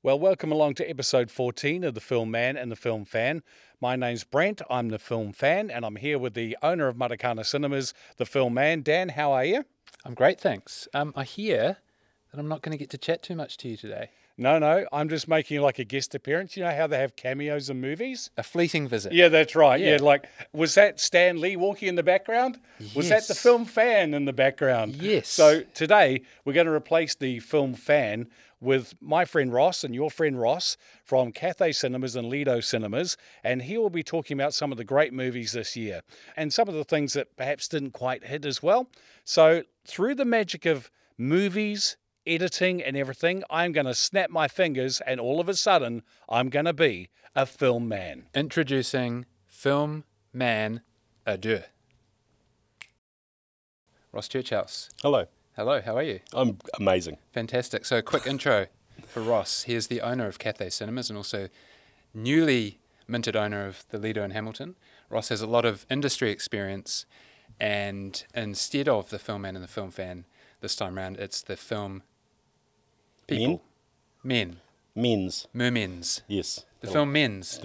Well, welcome along to episode 14 of The Film Man and the Film Fan. My name's Brent, I'm the Film Fan, and I'm here with the owner of Matakana Cinemas, The Film Man. Dan, how are you? I'm great, thanks. I hear that I'm not going to get to chat too much to you today. No, I'm just making like a guest appearance. You know how they have cameos in movies? A fleeting visit. Yeah, that's right. Yeah. Was that Stan Lee walking in the background? Yes. Was that the Film Fan in the background? Yes. So today we're going to replace the Film Fan with my friend Ross and your friend Ross from Cathay Cinemas and Lido Cinemas, and he will be talking about some of the great movies this year and some of the things that perhaps didn't quite hit as well. So through the magic of movies, editing and everything, I'm going to snap my fingers and all of a sudden I'm going to be a film man. Introducing Film Man Adieu. Ross Churchouse. Hello. Hello, how are you? I'm amazing. Fantastic. So quick intro for Ross. He is the owner of Cathay Cinemas and also newly minted owner of the Lido in Hamilton. Ross has a lot of industry experience, and instead of the Film Man and the Film Fan this time around, it's the film people. Men. Men's. Mermen's. Yes. The film Men's.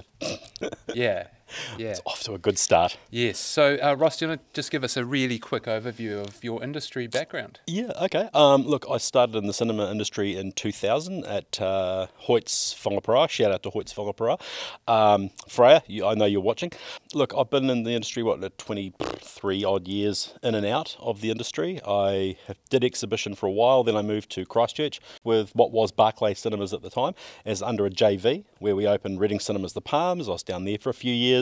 Yeah. It's off to a good start. Yes. So, Ross, do you want to just give us a really quick overview of your industry background? Yeah, okay. Look, I started in the cinema industry in 2000 at Hoyt's Whangapara. Shout out to Hoyt's Whangapara. Freya, I know you're watching. Look, I've been in the industry, 23 odd years in and out of the industry. I did exhibition for a while, then I moved to Christchurch with what was Barclay Cinemas at the time as under a JV, where we opened Reading Cinemas The Palms. I was down there for a few years.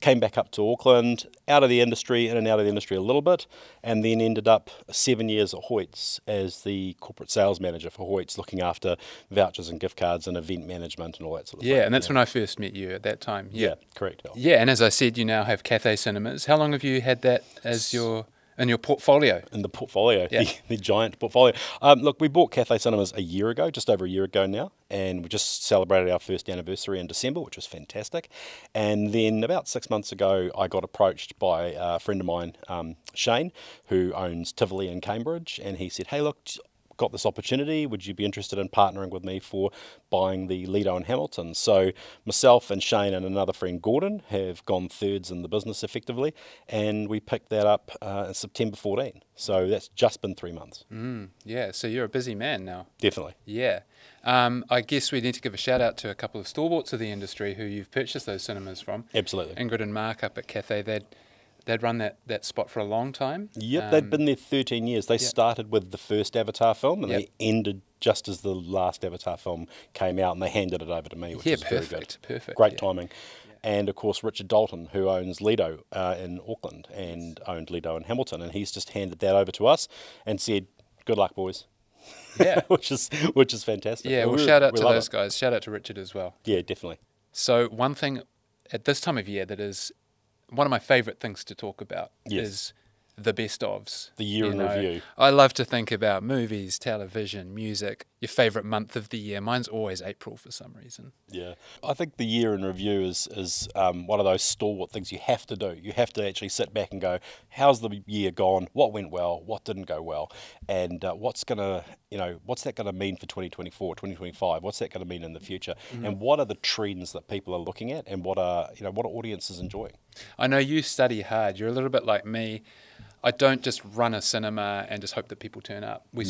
Came back up to Auckland, out of the industry, in and out of the industry a little bit, and then ended up 7 years at Hoyt's as the corporate sales manager for Hoyt's, looking after vouchers and gift cards and event management and all that sort of thing. Yeah, and that's when I first met you at that time. Yeah, correct. Yeah, and as I said, you now have Cathay Cinemas. How long have you had that as in your portfolio? In the portfolio, Yeah. the giant portfolio. Look, we bought Cathay Cinemas a year ago, just over a year ago now, and we just celebrated our first anniversary in December, which was fantastic. And then about 6 months ago, I got approached by a friend of mine, Shane, who owns Tivoli in Cambridge, and he said, hey, look, got this opportunity, would you be interested in partnering with me for buying the Lido in Hamilton? So myself and Shane and another friend Gordon have gone thirds in the business effectively, and we picked that up in September 14. So that's just been 3 months. Yeah, so you're a busy man now. Definitely. Yeah. I guess we need to give a shout out to a couple of stalwarts of the industry who you've purchased those cinemas from. Absolutely. Ingrid and Mark up at Cathay. They'd run that spot for a long time. Yep, they'd been there 13 years. They started with the first Avatar film, and they ended just as the last Avatar film came out, and they handed it over to me, which is very good. Perfect. Great timing. And, of course, Richard Dalton, who owns Lido in Auckland and owned Lido in Hamilton, and he's just handed that over to us and said, good luck, boys. Yeah. which is fantastic. Yeah, well, shout out to those guys. Shout out to Richard as well. Yeah, definitely. So one thing at this time of year that is one of my favourite things to talk about is the best ofs. The year in review. I love to think about movies, television, music, your favourite month of the year. Mine's always April for some reason. Yeah. I think the year in review is one of those stalwart things you have to do. You have to actually sit back and go, how's the year gone? What went well? What didn't go well? And what's that going to mean for 2024, 2025? What's that going to mean in the future? And what are the trends that people are looking at, and what are audiences enjoying? I know you study hard. You're a little bit like me. I don't just run a cinema and just hope that people turn up. We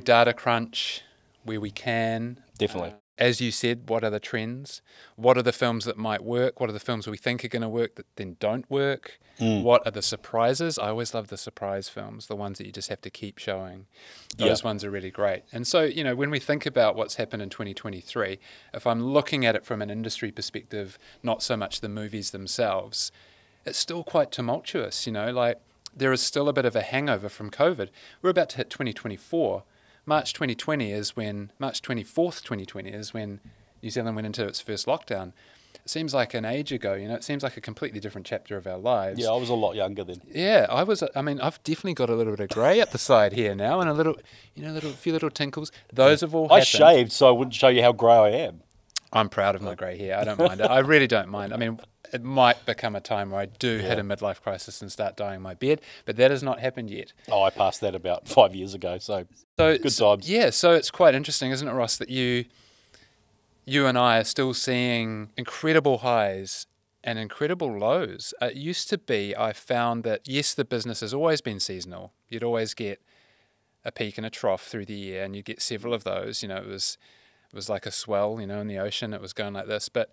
data crunch where we can. Definitely. As you said, what are the trends? What are the films that might work? What are the films we think are going to work that then don't work? What are the surprises? I always love the surprise films, the ones that you just have to keep showing. Those ones are really great. And so, when we think about what's happened in 2023, if I'm looking at it from an industry perspective, not so much the movies themselves, it's still quite tumultuous, there is still a bit of a hangover from COVID. We're about to hit 2024. March 24th, 2020 is when New Zealand went into its first lockdown. It seems like an age ago, it seems like a completely different chapter of our lives. Yeah, I was a lot younger then. Yeah, I've definitely got a little bit of grey up the side here now and a few little tinkles. Those have all happened. I shaved so I wouldn't show you how grey I am. I'm proud of my grey hair. I don't mind it. I really don't mind. it might become a time where I do hit a midlife crisis and start dyeing my beard, but that has not happened yet. Oh, I passed that about 5 years ago, so good times. Yeah, so it's quite interesting, isn't it, Ross, that you and I are still seeing incredible highs and incredible lows. It used to be, I found that, yes, the business has always been seasonal. You'd always get a peak and a trough through the year, and you get several of those. You know, it was like a swell, you know, in the ocean. It was going like this. But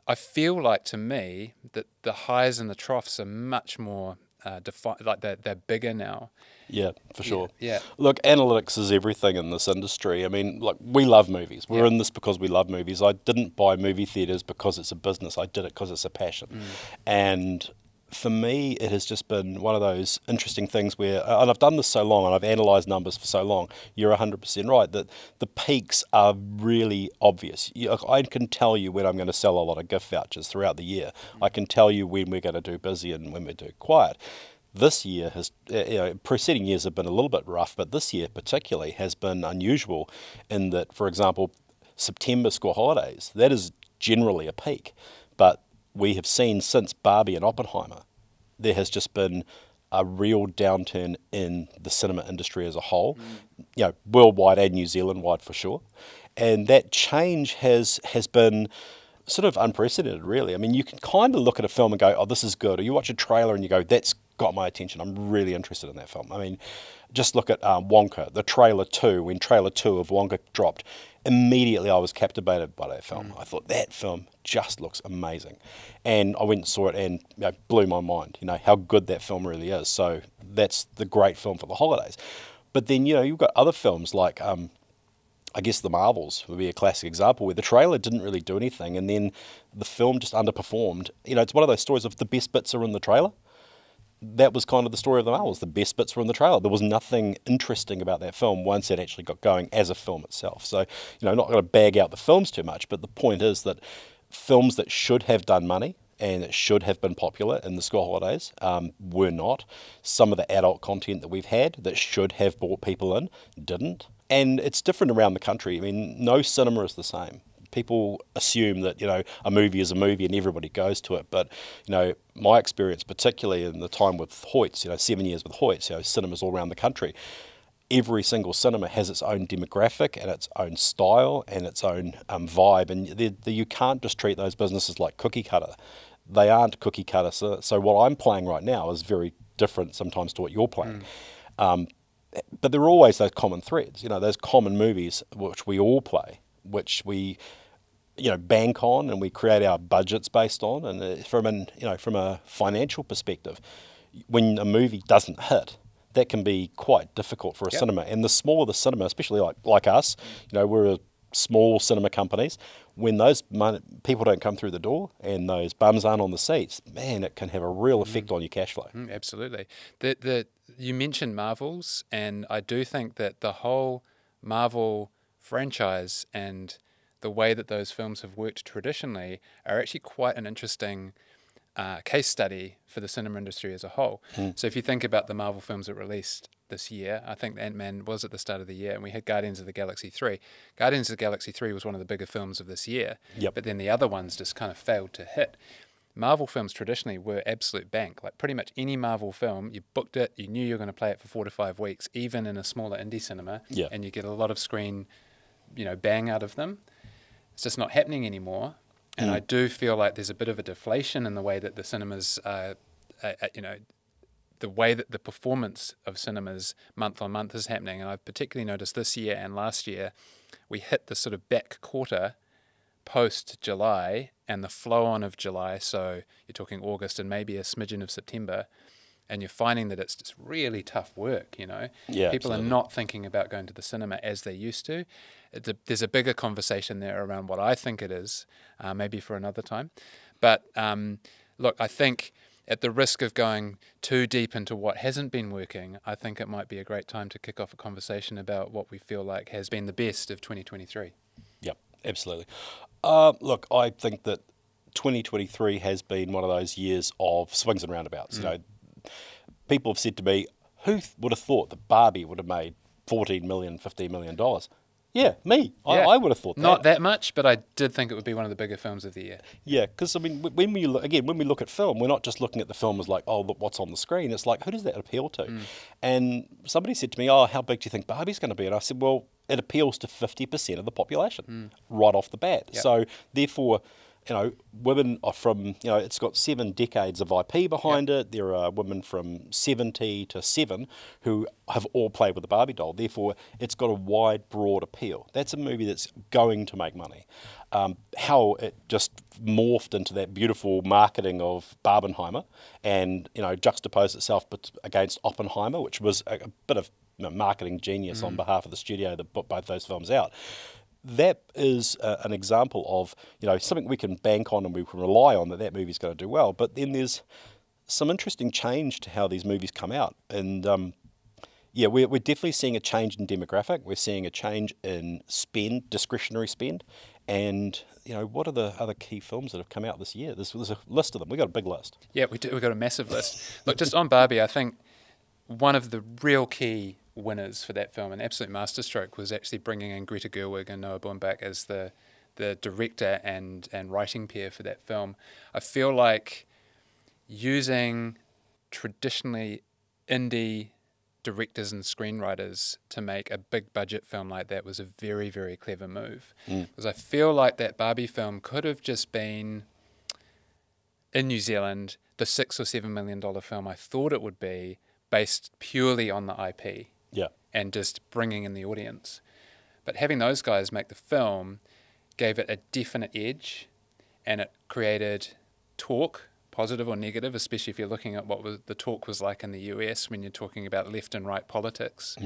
I feel like, to me, that the highs and the troughs are much more defined, like they're bigger now. Yeah, for sure. Yeah. Look, analytics is everything in this industry. I mean, like, we love movies. We're in this because we love movies. I didn't buy movie theatres because it's a business. I did it because it's a passion. And for me, it has just been one of those interesting things where, and I've done this so long and I've analysed numbers for so long, you're 100% right, that the peaks are really obvious. I can tell you when I'm going to sell a lot of gift vouchers throughout the year. I can tell you when we're going to do busy and when we do quiet. This year has, preceding years have been a little bit rough, but this year particularly has been unusual in that, for example, September school holidays, that is generally a peak. But we have seen since Barbie and Oppenheimer, there has just been a real downturn in the cinema industry as a whole, worldwide and New Zealand wide for sure. And that change has been sort of unprecedented, really. I mean, you can kind of look at a film and go, oh, this is good. Or you watch a trailer and you go, that's got my attention. I'm really interested in that film. I mean, just look at Wonka, the trailer 2. When trailer 2 of Wonka dropped, immediately I was captivated by that film. I thought, that film just looks amazing. And I went and saw it and blew my mind, how good that film really is. So that's the great film for the holidays. But then, you've got other films like, I guess The Marvels would be a classic example where the trailer didn't really do anything and then the film just underperformed. It's one of those stories of the best bits are in the trailer. That was kind of the story of The Marvels. The best bits were in the trailer. There was nothing interesting about that film once it actually got going as a film itself. So, not going to bag out the films too much, but the point is that films that should have done money and that should have been popular in the school holidays were not. Some of the adult content that we've had that should have brought people in didn't. And it's different around the country. I mean, no cinema is the same. People assume that, a movie is a movie and everybody goes to it. But, my experience, particularly in the time with Hoyts, 7 years with Hoyts, cinemas all around the country, every single cinema has its own demographic and its own style and its own vibe. And you can't just treat those businesses like cookie cutter. They aren't cookie cutter. So what I'm playing right now is very different sometimes to what you're playing. But there are always those common threads, those common movies which we all play, which we, bank on and we create our budgets based on. And from a financial perspective, when a movie doesn't hit, that can be quite difficult for a cinema. And the smaller the cinema, especially like us, we're a small cinema companies, when those people don't come through the door and those bums aren't on the seats, man, it can have a real effect on your cash flow. Absolutely. You mentioned Marvels, and I do think that the whole Marvel franchise and the way that those films have worked traditionally are actually quite an interesting case study for the cinema industry as a whole. So if you think about the Marvel films that released this year, I think Ant-Man was at the start of the year, and we had Guardians of the Galaxy 3. Guardians of the Galaxy 3 was one of the bigger films of this year, but then the other ones just kind of failed to hit. Marvel films traditionally were absolute bank. Like pretty much any Marvel film, you booked it, you knew you were going to play it for 4 to 5 weeks, even in a smaller indie cinema, and you get a lot of screen, bang out of them. It's just not happening anymore. And I do feel like there's a bit of a deflation in the way that the cinemas, the way that the performance of cinemas month on month is happening. And I've particularly noticed this year and last year, we hit the sort of back quarter post-July and the flow-on of July. So you're talking August and maybe a smidgen of September. And you're finding that it's just really tough work, Yeah, people absolutely. are not thinking about going to the cinema as they used to. There's a bigger conversation there around what I think it is, maybe for another time. But look, I think at the risk of going too deep into what hasn't been working, I think it might be a great time to kick off a conversation about what we feel like has been the best of 2023. Yep, absolutely. Look, I think that 2023 has been one of those years of swings and roundabouts. People have said to me, who would have thought that Barbie would have made $14 million, $15 million? Yeah, me. Yeah. I would have thought that. Not that much, but I did think it would be one of the bigger films of the year. Yeah, because I mean, when we look at film, we're not just looking at the film as like, oh, look what's on the screen. It's like, who does that appeal to? And somebody said to me, oh, how big do you think Barbie's going to be? And I said, well, it appeals to 50% of the population right off the bat. Yep. So therefore, women are from, it's got 7 decades of IP behind it. There are women from 70 to 7 who have all played with the Barbie doll. Therefore, it's got a wide, broad appeal. That's a movie that's going to make money. How it just morphed into that beautiful marketing of Barbenheimer and, juxtaposed itself against Oppenheimer, which was a bit of marketing genius on behalf of the studio that put both those films out. That is an example of something we can bank on and we can rely on that movie's going to do well. But then there's some interesting change to how these movies come out, and we're definitely seeing a change in demographic. We're seeing a change in spend, discretionary spend, and what are the other key films that have come out this year? There's a list of them. We've got a big list. Yeah, we do. We've got a massive list. Look, just on Barbie, I think one of the real key winners for that film, an absolute masterstroke, was actually bringing in Greta Gerwig and Noah Baumbach as the director and writing pair for that film. I feel like using traditionally indie directors and screenwriters to make a big budget film like that was a very, very clever move. Because I feel like that Barbie film could have just been, in New Zealand, the $6 or $7 million film I thought it would be, based purely on the IP. Yeah. And just bringing in the audience. But having those guys make the film gave it a definite edge, and it created talk, positive or negative, especially if you're looking at what the talk was like in the US when you're talking about left and right politics.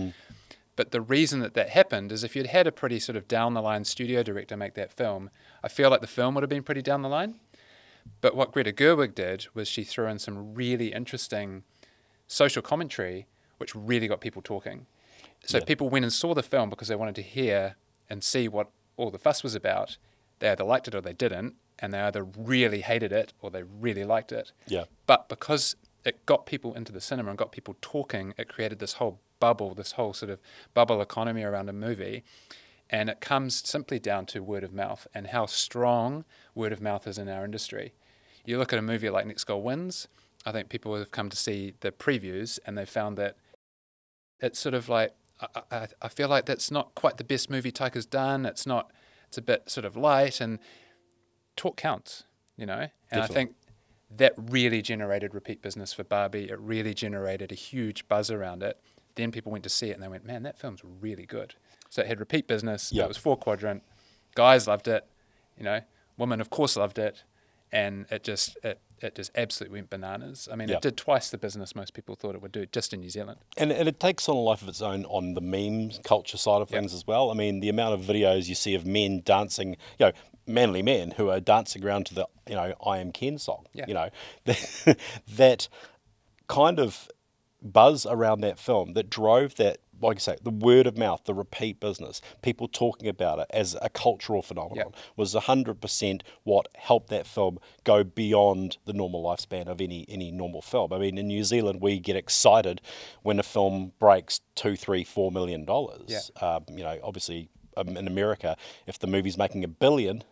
But the reason that happened is if you'd had a pretty sort of down-the-line studio director make that film, I feel like the film would have been pretty down the line. But what Greta Gerwig did was she threw in some really interesting social commentary, which really got people talking. So people went and saw the film because they wanted to hear and see what all the fuss was about. They either liked it or they didn't, and they either really hated it or they really liked it. Yeah. But because it got people into the cinema and got people talking, it created this whole bubble, this whole sort of bubble economy around a movie. And it comes simply down to word of mouth and how strong word of mouth is in our industry. You look at a movie like Next Goal Wins, I think people have come to see the previews and they found that it's sort of like, I feel like that's not quite the best movie Taika's done. It's a bit sort of light, and talk counts, And Definitely. I think that really generated repeat business for Barbie. It really generated a huge buzz around it. Then people went to see it and they went, man, that film's really good. So it had repeat business. Yep. It was 4-quadrant. Guys loved it. Women, of course, loved it. And it just absolutely went bananas. I mean, Yep. It did twice the business most people thought it would do just in New Zealand. And it takes on a life of its own on the meme culture side of things as well. I mean, the amount of videos you see of men dancing, manly men who are dancing around to the, I Am Ken song, that kind of buzz around that film that drove that, like I say, the word of mouth, the repeat business, people talking about it as a cultural phenomenon was 100% what helped that film go beyond the normal lifespan of any normal film. I mean, in New Zealand, we get excited when a film breaks $2, $3, $4 million. Obviously, in America, if the movie's making $1 billion,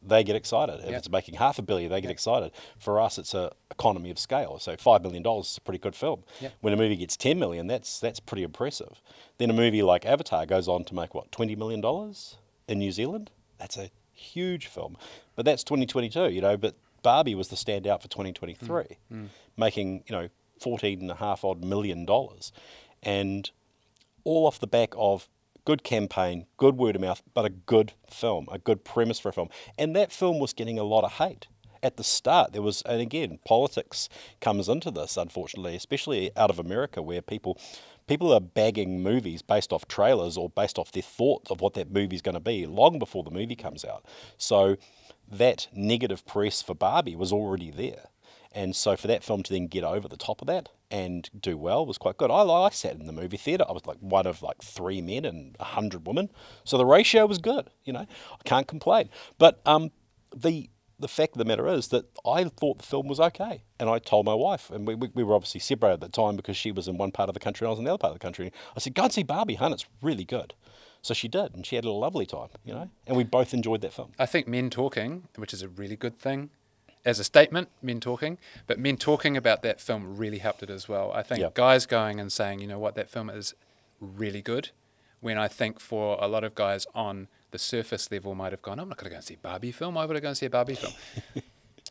they get excited. If it's making $500 million, they get excited. For us, it's an economy of scale. So $5 million is a pretty good film. When a movie gets $10 million, that's pretty impressive. Then a movie like Avatar goes on to make, $20 million in New Zealand? That's a huge film. But that's 2022, but Barbie was the standout for 2023, making, $14.5 odd million. And all off the back of good campaign, good word of mouth, but a good film, a good premise for a film. And that film was getting a lot of hate. At the start, there was, and again, politics comes into this, unfortunately, especially out of America, where people are bagging movies based off trailers or based off their thoughts of what that movie's going to be long before the movie comes out. So that negative press for Barbie was already there. And so for that film to then get over the top of that and do well was quite good. I sat in the movie theatre. I was like one of 3 men and 100 women. So the ratio was good, I can't complain. But the fact of the matter is that I thought the film was okay. And I told my wife, and we were obviously separated at the time because she was in one part of the country and I was in the other part of the country. I said, go and see Barbie, hun, it's really good. So she did, and she had a lovely time, you know, and we both enjoyed that film. I think men talking, which is a really good thing, as a statement, men talking, but men talking about that film really helped it as well. I think guys going and saying, you know what, that film is really good, when I think for a lot of guys on the surface level might have gone, I'm not going to go and see a Barbie film. Why would I go and see a Barbie film?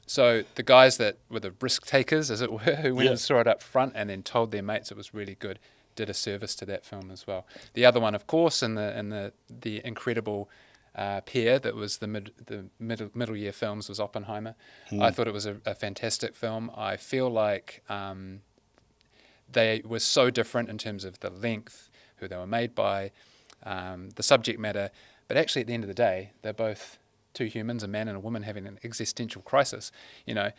So the guys that were the risk takers, as it were, who went and saw it up front and then told their mates it was really good, did a service to that film as well. The other one, of course, in the incredible pair that was the middle year films was Oppenheimer. I thought it was a fantastic film. I feel like they were so different in terms of the length, who they were made by, the subject matter, but actually at the end of the day, they're both two humans, a man and a woman having an existential crisis, you know,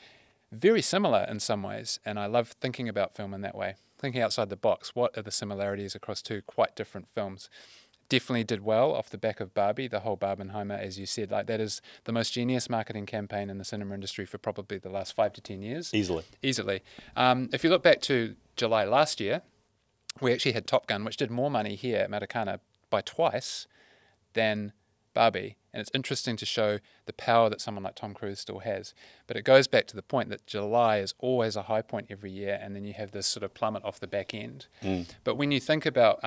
very similar in some ways. And I love thinking about film in that way, thinking outside the box. What are the similarities across two quite different films? Definitely did well off the back of Barbie, the whole Barbenheimer, as you said. Like, that is the most genius marketing campaign in the cinema industry for probably the last 5 to 10 years. Easily. If you look back to July last year, we actually had Top Gun, which did more money here at Maracana by twice than Barbie. And it's interesting to show the power that someone like Tom Cruise still has. But it goes back to the point that July is always a high point every year, and then you have this sort of plummet off the back end. But when you think about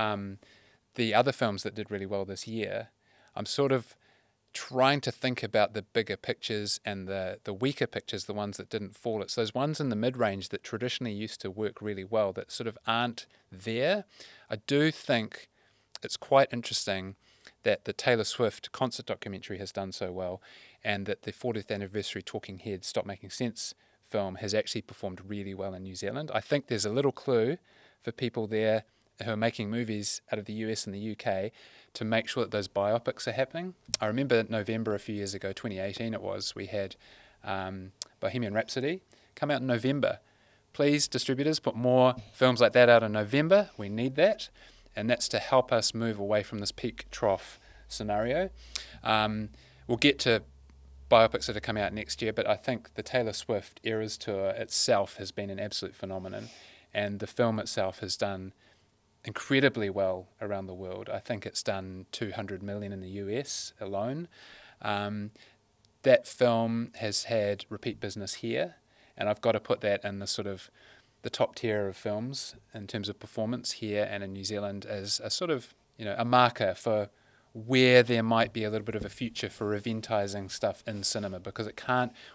the other films that did really well this year, I'm sort of trying to think about the bigger pictures and the weaker pictures, the ones that didn't fall. It's those ones in the mid-range that traditionally used to work really well that sort of aren't there. I do think it's quite interesting that the Taylor Swift concert documentary has done so well, and that the 40th anniversary Talking Heads Stop Making Sense film has actually performed really well in New Zealand. I think there's a little clue for people there who are making movies out of the US and the UK to make sure that those biopics are happening. I remember November a few years ago, 2018 it was, we had Bohemian Rhapsody come out in November. Please, distributors, put more films like that out in November. We need that. And that's to help us move away from this peak trough scenario. We'll get to biopics that are coming out next year, but I think the Taylor Swift Eras Tour itself has been an absolute phenomenon, and the film itself has done incredibly well around the world. I think it's done 200 million in the US alone. That film has had repeat business here, and I've got to put that in the sort of the top tier of films in terms of performance here and in New Zealand as a sort of, you know, a marker for where there might be a little bit of a future for eventizing stuff in cinema, because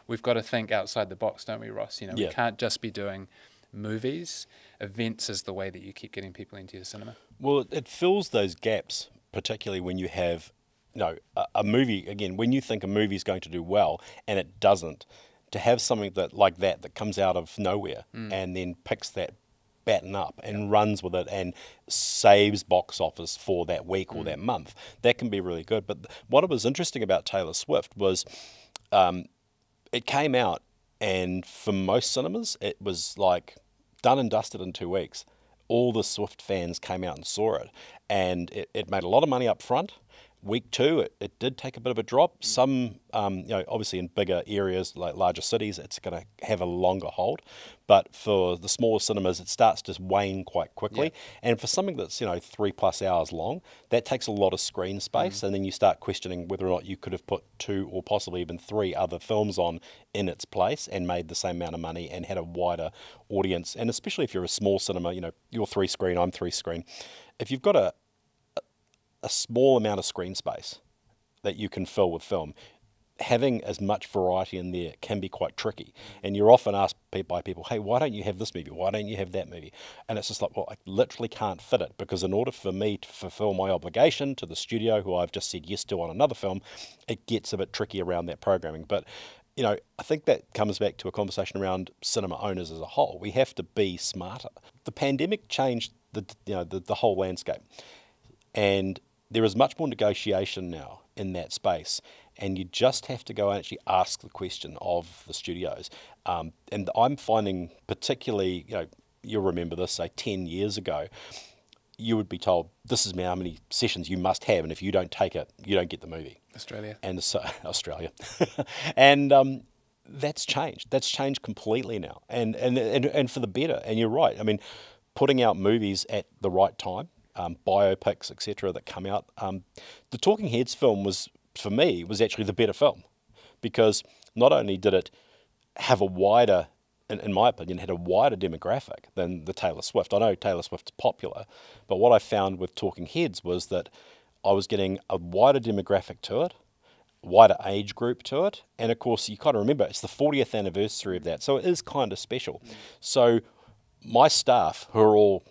we've got to think outside the box, don't we, Ross? You know, we can't just be doing movies. Events is the way that you keep getting people into your cinema. Well, it fills those gaps, particularly when you have, you know, a movie, again, when you think a movie is going to do well and it doesn't, to have something that comes out of nowhere and then picks that baton up and runs with it and saves box office for that week or that month, that can be really good. But what was interesting about Taylor Swift was it came out, and for most cinemas, it was like done and dusted in 2 weeks. All the Swift fans came out and saw it, and it made a lot of money up front. Week 2, it did take a bit of a drop. Some, you know, obviously in bigger areas like larger cities, it's going to have a longer hold. But for the smaller cinemas, it starts to wane quite quickly. And for something that's, you know, 3+ hours long, that takes a lot of screen space. And then you start questioning whether or not you could have put 2 or possibly even 3 other films on in its place and made the same amount of money and had a wider audience. And especially if you're a small cinema, you know, you're 3-screen, I'm 3-screen. If you've got a small amount of screen space that you can fill with film, having as much variety in there can be quite tricky. And you're often asked by people, hey, why don't you have this movie? Why don't you have that movie? And it's just like, well, I literally can't fit it, because in order for me to fulfill my obligation to the studio, who I've just said yes to on another film, it gets a bit tricky around that programming. But, you know, I think that comes back to a conversation around cinema owners as a whole. We have to be smarter. The pandemic changed the whole landscape. And there is much more negotiation now in that space, and you just have to go and actually ask the question of the studios. And I'm finding particularly, you know, you'll remember this, say 10 years ago, you would be told, this is how many sessions you must have, and if you don't take it, you don't get the movie. Australia. And so, Australia. And that's changed. That's changed completely now, and for the better. And you're right. I mean, putting out movies at the right time biopics, etc., that come out. The Talking Heads film was, for me, was actually the better film, because not only did it have a wider, in my opinion, had a wider demographic than the Taylor Swift. I know Taylor Swift's popular, but what I found with Talking Heads was that I was getting a wider demographic to it, wider age group to it, and of course you kind of remember it's the 40th anniversary of that, so it is kind of special. So my staff, who are all,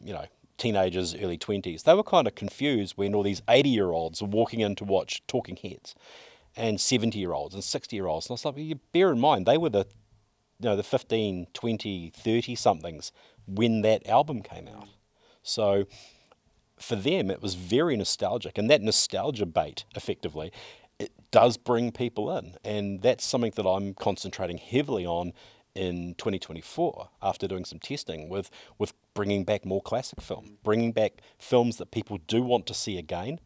teenagers, early 20s, they were kind of confused when all these 80-year-olds were walking in to watch Talking Heads, and 70-year-olds and 60-year-olds. And I was like, you bear in mind, they were the 15, 20, 30-somethings when that album came out. So for them, it was very nostalgic. And that nostalgia bait, effectively, it does bring people in. And that's something that I'm concentrating heavily on in 2024 after doing some testing with bringing back more classic film, bringing back films that people do want to see again,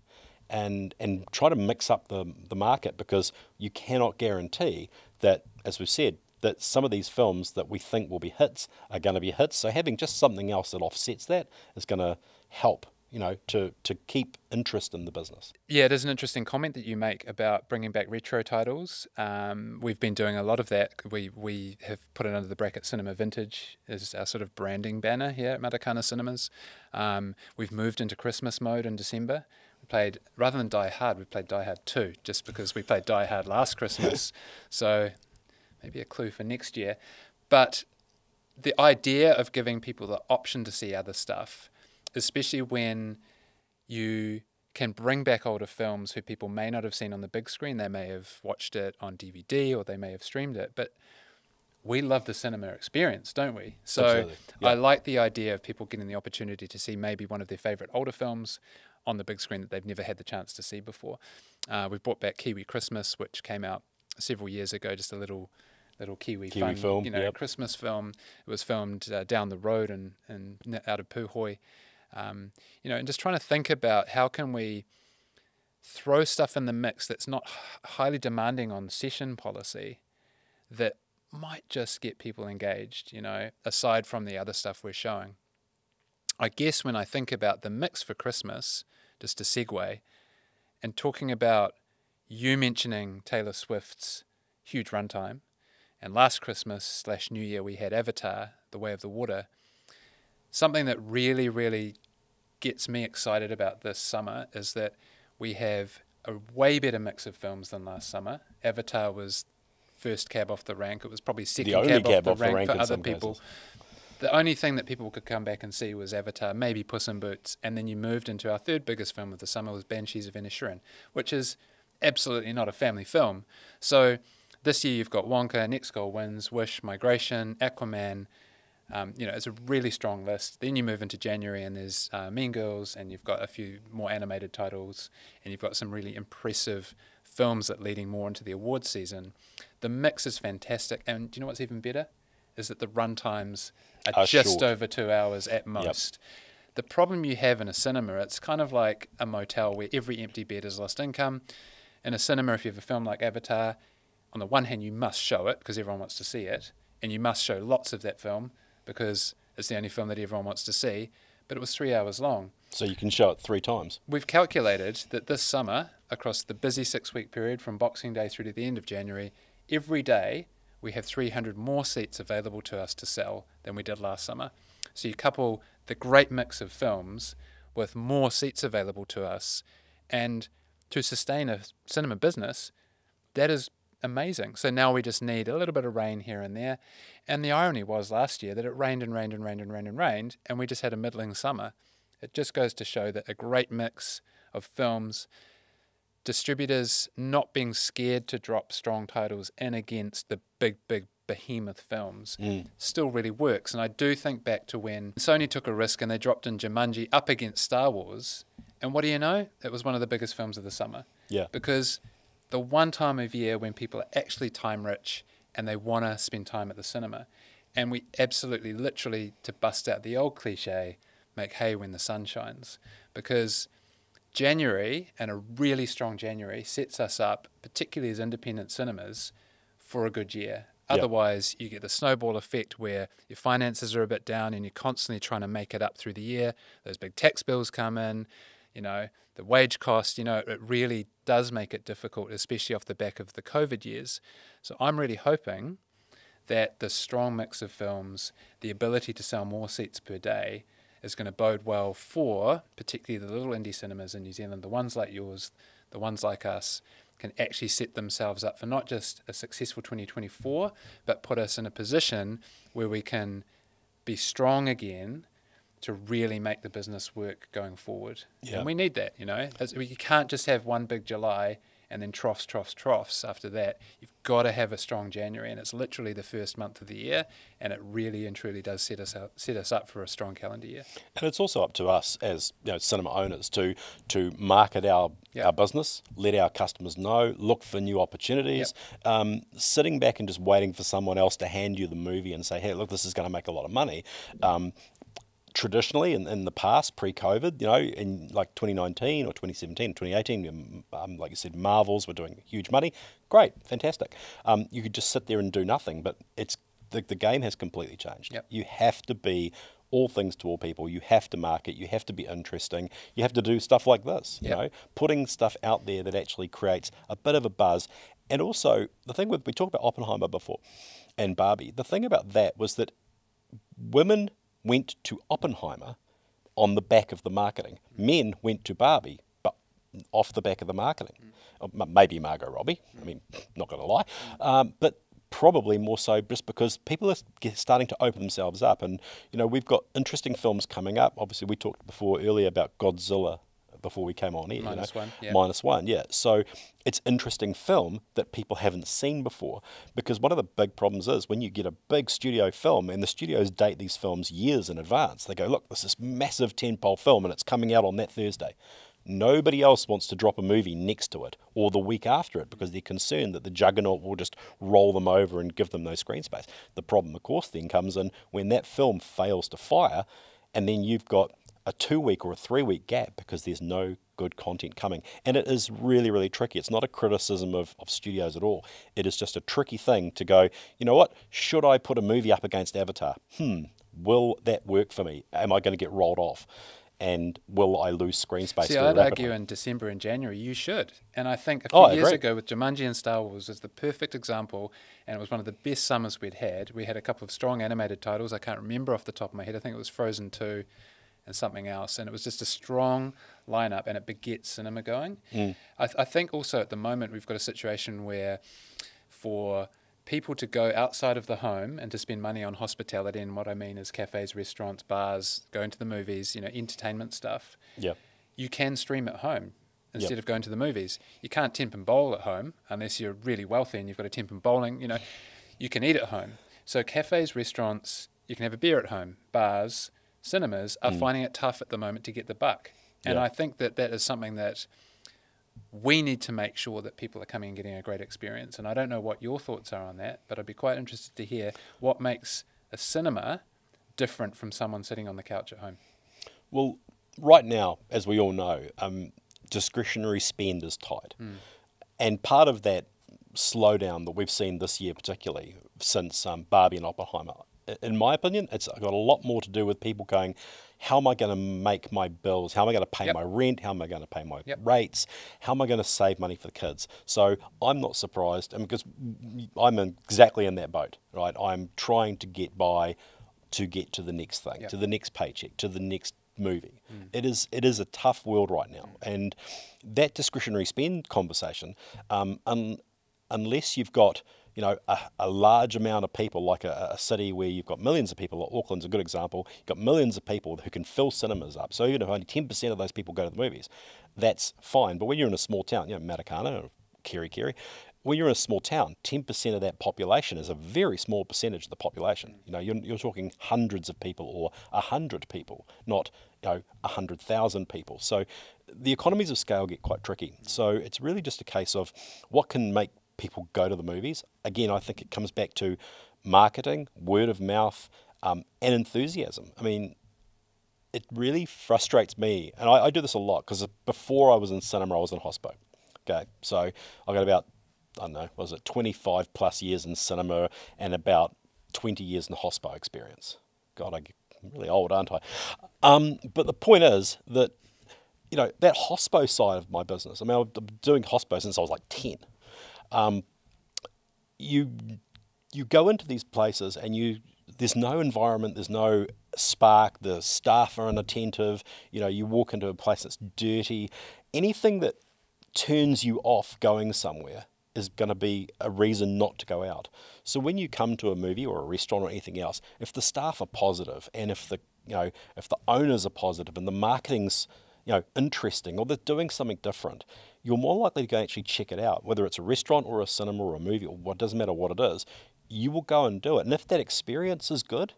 and try to mix up the market, because you cannot guarantee that, as we've said, that some of these films that we think will be hits are going to be hits. So having just something else that offsets that is going to help, to keep interest in the business. Yeah, it is an interesting comment that you make about bringing back retro titles. We've been doing a lot of that. We have put it under the bracket Cinema Vintage as our sort of branding banner here at Matakana Cinemas. We've moved into Christmas mode in December. We played, rather than Die Hard, we played Die Hard 2, just because we played Die Hard last Christmas. So maybe a clue for next year. But the idea of giving people the option to see other stuff, especially when you can bring back older films who people may not have seen on the big screen. They may have watched it on DVD, or they may have streamed it. But we love the cinema experience, don't we? So Absolutely. Yeah. I like the idea of people getting the opportunity to see maybe one of their favourite older films on the big screen that they've never had the chance to see before. We've brought back Kiwi Christmas, which came out several years ago, just a little Kiwi fun film, yep. Christmas film. It was filmed down the road and out of Puhoi. And just trying to think about how can we throw stuff in the mix that's not highly demanding on session policy, that might just get people engaged, aside from the other stuff we're showing. I guess when I think about the mix for Christmas, just to segue, and talking about you mentioning Taylor Swift's huge runtime, and last Christmas/New Year we had Avatar, The Way of the Water. Something that really, really gets me excited about this summer is that we have a way better mix of films than last summer. Avatar was first cab off the rank. It was probably second cab off the rank for other people. Cases. The only thing that people could come back and see was Avatar, maybe Puss in Boots, and then you moved into our third biggest film of the summer was Banshees of Inisherin, which is absolutely not a family film. So this year you've got Wonka, Next Goal Wins, Wish, Migration, Aquaman. It's a really strong list. Then you move into January and there's Mean Girls, and you've got a few more animated titles, and you've got some really impressive films that leading more into the awards season. The mix is fantastic, and do you know what's even better? Is that the run times are just short. over 2 hours at most. Yep. The problem you have in a cinema, it's kind of like a motel where every empty bed is lost income. In a cinema, if you have a film like Avatar, on the one hand, you must show it because everyone wants to see it, and you must show lots of that film because it's the only film that everyone wants to see, but it was 3 hours long. So you can show it 3 times. We've calculated that this summer, across the busy 6-week period from Boxing Day through to the end of January, every day we have 300 more seats available to us to sell than we did last summer. So you couple the great mix of films with more seats available to us, and to sustain a cinema business, that is amazing. So now we just need a little bit of rain here and there. And the irony was last year that it rained and rained and rained and rained and rained, and we just had a middling summer. It just goes to show that a great mix of films, distributors not being scared to drop strong titles in against the big behemoth films still really works. And I do think back to when Sony took a risk and they dropped in Jumanji up against Star Wars, and what do you know? It was one of the biggest films of the summer. Yeah. Because the one time of year when people are actually time rich and they want to spend time at the cinema, and we absolutely literally, to bust out the old cliche, make hay when the sun shines, because January, and a really strong January, sets us up, particularly as independent cinemas, for a good year. Otherwise, you get the snowball effect where your finances are a bit down and you're constantly trying to make it up through the year. Those big tax bills come in, the wage cost, it really does make it difficult, especially off the back of the COVID years. So I'm really hoping that the strong mix of films, the ability to sell more seats per day, is going to bode well for particularly the little indie cinemas in New Zealand, the ones like yours, the ones like us, can actually set themselves up for not just a successful 2024, but put us in a position where we can be strong again to really make the business work going forward. Yeah. And we need that, You can't just have one big July and then troughs after that. You've got to have a strong January, and it's literally the first month of the year, and it really and truly does set us up for a strong calendar year. And it's also up to us as cinema owners to market our business, let our customers know, look for new opportunities. Sitting back and just waiting for someone else to hand you the movie and say, hey, look, this is going to make a lot of money. Traditionally, in the past, pre-COVID, in like 2019 or 2017, 2018, like you said, Marvels were doing huge money. Great, fantastic. You could just sit there and do nothing, but the game has completely changed. Yep. You have to be all things to all people. You have to market. You have to be interesting. You have to do stuff like this, putting stuff out there that actually creates a bit of a buzz. And also, the thing we talked about Oppenheimer before and Barbie, the thing about that was that women went to Oppenheimer on the back of the marketing. Men went to Barbie, but off the back of the marketing. Maybe Margot Robbie, not going to lie, but probably more so just because people are starting to open themselves up. And, we've got interesting films coming up. Obviously, we talked earlier about Godzilla before we came on here. Minus one, yeah. So it's interesting film that people haven't seen before, because one of the big problems is when you get a big studio film, and the studios date these films years in advance. They go, look, this is massive tentpole film and it's coming out on that Thursday. Nobody else wants to drop a movie next to it or the week after it because they're concerned that the juggernaut will just roll them over and give them no screen space. The problem, of course, then comes in when that film fails to fire, and then you've got a 2-week or a 3-week gap because there's no good content coming. And it is really, really tricky. It's not a criticism of studios at all. It is just a tricky thing to go, you know what, should I put a movie up against Avatar? Will that work for me? Am I going to get rolled off? And will I lose screen space? See, I'd argue in December and January you should. And I think a few years ago with Jumanji and Star Wars was the perfect example, and it was one of the best summers we'd had. We had a couple of strong animated titles. I can't remember off the top of my head. I think it was Frozen 2 and something else, and it was just a strong lineup, and it begets cinema going. I think also at the moment we've got a situation where for people to go outside of the home and to spend money on hospitality, and what I mean is cafes, restaurants, bars, going to the movies, entertainment stuff, you can stream at home instead of going to the movies. You can't temp and bowl at home unless you're really wealthy and you've got a temp and bowling, you can eat at home. So cafes, restaurants, you can have a beer at home, bars, cinemas are finding it tough at the moment to get the buck. And I think that is something that we need to make sure that people are coming and getting a great experience. And I don't know what your thoughts are on that, but I'd be quite interested to hear what makes a cinema different from someone sitting on the couch at home. Well, right now, as we all know, discretionary spend is tight. And part of that slowdown that we've seen this year, particularly since Barbie and Oppenheimer, in my opinion, it's got a lot more to do with people going, how am I going to make my bills? How am I going to pay my rent? How am I going to pay my rates? How am I going to save money for the kids? So I'm not surprised, and because I'm exactly in that boat, right? I'm trying to get by to get to the next thing, to the next paycheck, to the next movie. It is a tough world right now, and that discretionary spend conversation, unless you've got a large amount of people, like a city where you've got millions of people, like Auckland's a good example, you've got millions of people who can fill cinemas up. So even if only 10% of those people go to the movies, that's fine. But when you're in a small town, Matakana or Kerikeri, when you're in a small town, 10% of that population is a very small percentage of the population. You're talking hundreds of people or 100 people, not 100,000 people. So the economies of scale get quite tricky. So it's really just a case of what can make people go to the movies. Again, I think it comes back to marketing, word of mouth, and enthusiasm. I mean, it really frustrates me, and I do this a lot, because before I was in cinema, I was in hospo. Okay, so I got about I don't know, was it 25 plus years in cinema and about 20 years in hospo experience. God, I'm really old, aren't I? But the point is that, you know, that hospo side of my business, I mean, I've been doing hospo since I was like 10. You go into these places and there's no environment, there's no spark, the staff are inattentive, you know, you walk into a place that's dirty. Anything that turns you off going somewhere is going to be a reason not to go out. So when you come to a movie or a restaurant or anything else, if the staff are positive and if the owners are positive and the marketing's, you know, interesting, or they're doing something different, you're more likely to go actually check it out. Whether it's a restaurant or a cinema or a movie, or what, doesn't matter what it is, you will go and do it. And if that experience is good,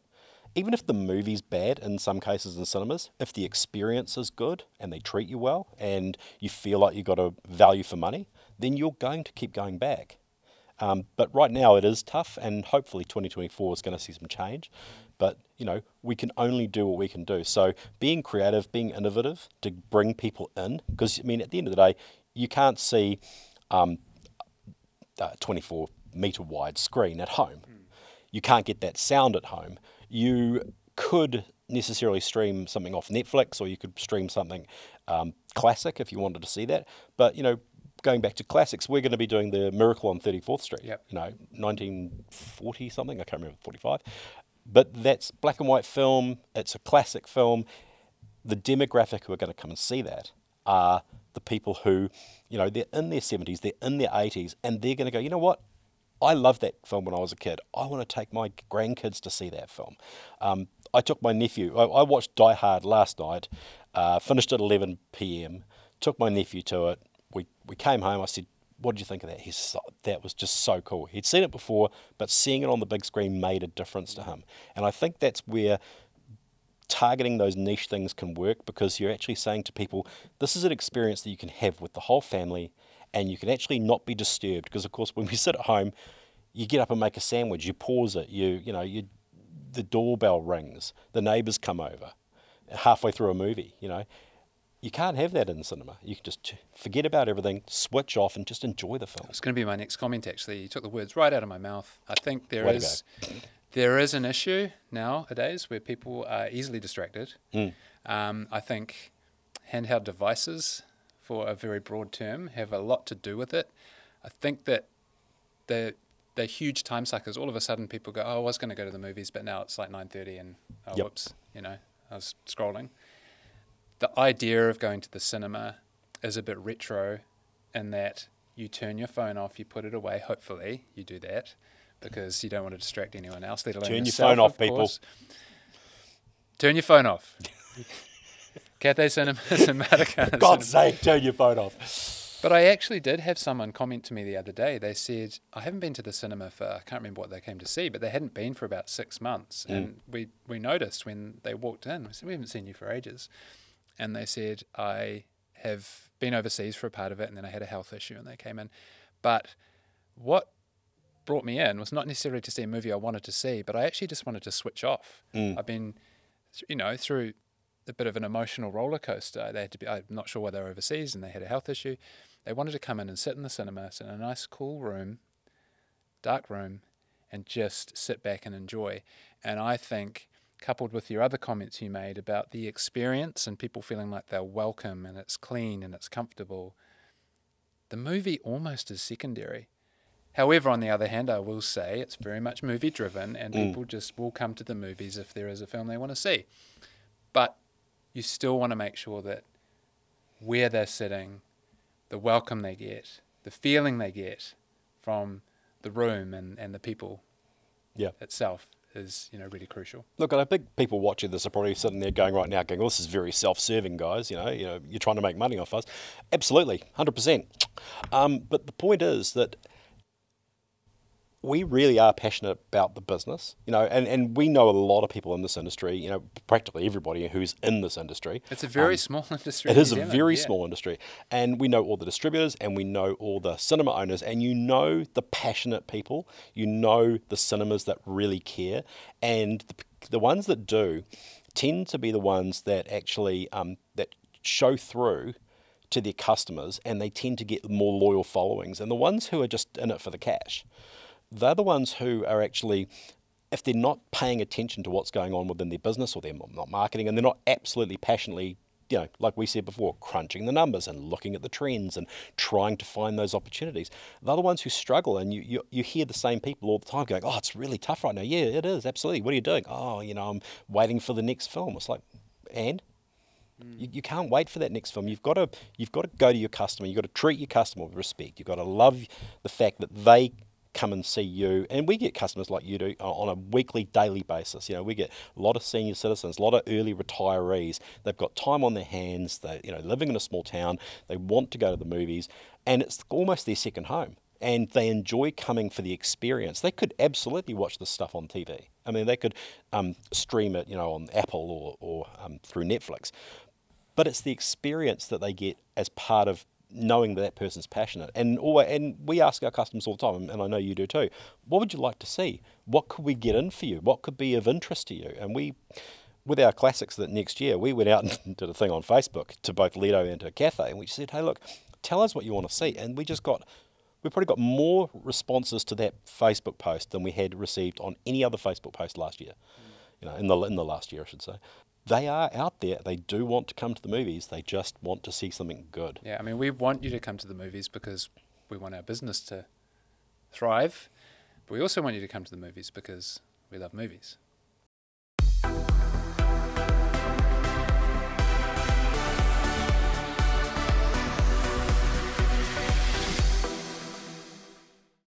even if the movie's bad in some cases in cinemas, if the experience is good and they treat you well and you feel like you got a value for money, then you're going to keep going back. But right now it is tough, and hopefully 2024 is going to see some change. But, you know, we can only do what we can do. So being creative, being innovative to bring people in, because, I mean, at the end of the day, you can't see a 24 metre wide screen at home. You can't get that sound at home. You could necessarily stream something off Netflix, or you could stream something classic if you wanted to see that. But, you know, going back to classics, we're going to be doing The Miracle on 34th Street, you know, 1940 something, I can't remember, 45. But that's black and white film, it's a classic film. The demographic who are going to come and see that are the people who, you know, they're in their 70s, they're in their 80s, and they're going to go, you know what? I loved that film when I was a kid. I want to take my grandkids to see that film. I took my nephew. I watched Die Hard last night, finished at 11 p.m., took my nephew to it. We came home. I said, what did you think of that? He said, that was just so cool. He'd seen it before, but seeing it on the big screen made a difference to him. And I think that's where targeting those niche things can work, because you're actually saying to people, this is an experience that you can have with the whole family, and you can actually not be disturbed. Because, of course, when we sit at home, you get up and make a sandwich, you pause it, the doorbell rings, the neighbours come over halfway through a movie, you know. You can't have that in cinema. You can just forget about everything, switch off, and just enjoy the film. It's going to be my next comment, actually. You took the words right out of my mouth. I think there is an issue nowadays where people are easily distracted. I think handheld devices, for a very broad term, have a lot to do with it. I think that they're huge time suckers. All of a sudden people go, oh, I was going to go to the movies, but now it's like 9:30 and whoops, you know, I was scrolling. The idea of going to the cinema is a bit retro in that you turn your phone off, you put it away. Hopefully you do that because you don't want to distract anyone else, let alone yourself. Turn your phone off, people. Turn your phone off. Cathay Cinemas in Matakana. For God's sake, turn your phone off. But I actually did have someone comment to me the other day. They said, I haven't been to the cinema for, I can't remember what they came to see, but they hadn't been for about 6 months. And we noticed when they walked in, we said, we haven't seen you for ages. And they said, I have been overseas for a part of it, and then I had a health issue, and they came in. But what brought me in was not necessarily to see a movie I wanted to see, but I actually just wanted to switch off. I've been, you know, through a bit of an emotional roller coaster. They had to be, I'm not sure why they were overseas, and they had a health issue. They wanted to come in and sit in the cinema, sit in a nice, cool room, dark room, and just sit back and enjoy. And I think, coupled with your other comments you made about the experience and people feeling like they're welcome and it's clean and it's comfortable, the movie almost is secondary. However, on the other hand, I will say it's very much movie driven, and people just will come to the movies if there is a film they want to see. But you still want to make sure that where they're sitting, the welcome they get, the feeling they get from the room and the people itself is, you know, really crucial. Look, I think people watching this are probably sitting there going right now, going, well, this is very self-serving, guys. You know, you're trying to make money off us. Absolutely, 100%. But the point is that we really are passionate about the business, you know, and we know a lot of people in this industry, you know, practically everybody who's in this industry. It's a very small industry. It is a very small industry. And we know all the distributors, and we know all the cinema owners, and you know the passionate people, you know the cinemas that really care, and the ones that do tend to be the ones that actually that show through to their customers, and they tend to get more loyal followings. And the ones who are just in it for the cash, they're the ones who are actually, if they're not paying attention to what's going on within their business, or they're not marketing, and they're not absolutely passionately, like we said before, crunching the numbers and looking at the trends and trying to find those opportunities, they're the ones who struggle. And you hear the same people all the time going, oh, it's really tough right now. Yeah, it is, absolutely. What are you doing? Oh, I'm waiting for the next film. It's like, and you can't wait for that next film. You've got to go to your customer. You've got to treat your customer with respect. You've got to love the fact that they come and see you, and we get customers like you do on a weekly, daily basis. We get a lot of senior citizens, a lot of early retirees. They've got time on their hands. They, living in a small town, they want to go to the movies, and it's almost their second home. And they enjoy coming for the experience. They could absolutely watch this stuff on TV. I mean, they could stream it, on Apple or through Netflix. But it's the experience that they get as part of knowing that person's passionate. And we ask our customers all the time, and I know you do too, what would you like to see? What could we get in for you? What could be of interest to you? And with our classics that next year, we went out and did a thing on Facebook to both Lido and to Cathay, and we said, hey, look, tell us what you want to see. And we probably got more responses to that Facebook post than we had received on any other Facebook post last year. In the last year, I should say. They are out there. They do want to come to the movies. They just want to see something good. Yeah, I mean, we want you to come to the movies because we want our business to thrive. But we also want you to come to the movies because we love movies.